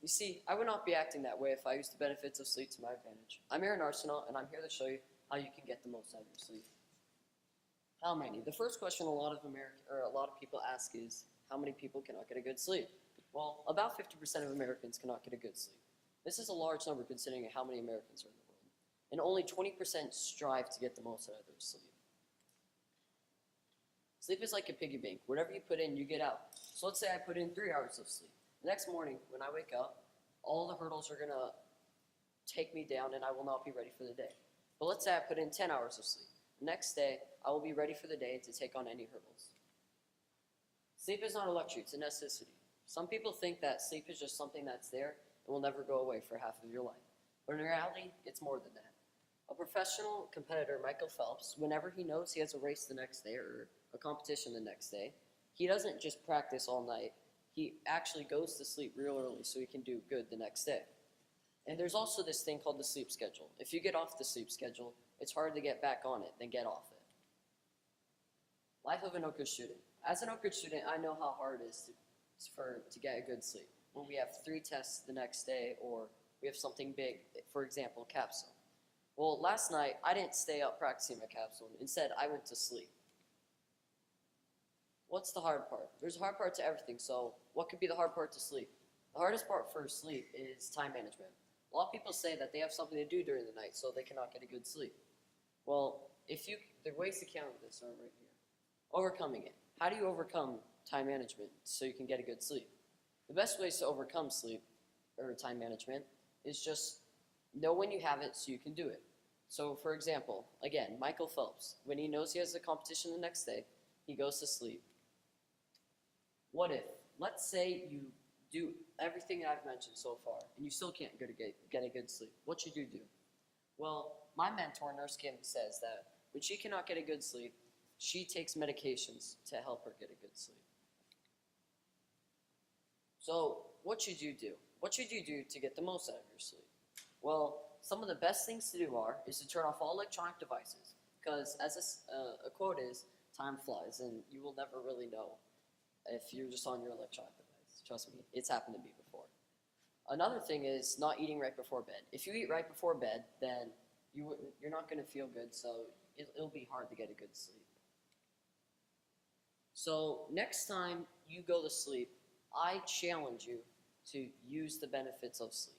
You see, I would not be acting that way if I used the benefits of sleep to my advantage. I'm here in Arsenau, and I'm here to show you how you can get the most out of your sleep. How many? The first question a lot of people ask is, how many people cannot get a good sleep? Well, about 50% of Americans cannot get a good sleep. This is a large number considering how many Americans are in the world. And only 20% strive to get the most out of their sleep. Sleep is like a piggy bank. Whatever you put in, you get out. So let's say I put in 3 hours of sleep. The next morning, when I wake up, all the hurdles are going to take me down and I will not be ready for the day. But let's say I put in 10 hours of sleep. The next day, I will be ready for the day to take on any hurdles. Sleep is not a luxury, it's a necessity. Some people think that sleep is just something that's there and will never go away for half of your life. But in reality, it's more than that. A professional competitor, Michael Phelps, whenever he knows he has a race the next day or a competition the next day, he doesn't just practice all night. He actually goes to sleep real early so he can do good the next day. And there's also this thing called the sleep schedule. If you get off the sleep schedule, it's harder to get back on it than get off it. Life of an OAKRIDGE student. As an OAKRIDGE student, I know how hard it is to get a good sleep. When we have 3 tests the next day or we have something big, for example, capstone. Well, last night, I didn't stay up practicing my capstone. Instead, I went to sleep. What's the hard part? There's a hard part to everything, so what could be the hard part to sleep? The hardest part for sleep is time management. A lot of people say that they have something to do during the night, so they cannot get a good sleep. Well, the ways to counter this are right here. Overcoming it. How do you overcome time management so you can get a good sleep? The best ways to overcome sleep, or time management, is just know when you have it so you can do it. So, for example, again, Michael Phelps, when he knows he has a competition the next day, he goes to sleep. What if, let's say you do everything I've mentioned so far, and you still can't get a good sleep. What should you do? Well, my mentor, Nurse Kim, says that when she cannot get a good sleep, she takes medications to help her get a good sleep. So, what should you do? What should you do to get the most out of your sleep? Well, some of the best things to do is to turn off all electronic devices, because as a quote is, time flies, and you will never really know if you're just on your electronic device. Trust me, it's happened to me before. Another thing is not eating right before bed. If you eat right before bed, then you're not going to feel good, so it'll be hard to get a good sleep. So next time you go to sleep, I challenge you to use the benefits of sleep.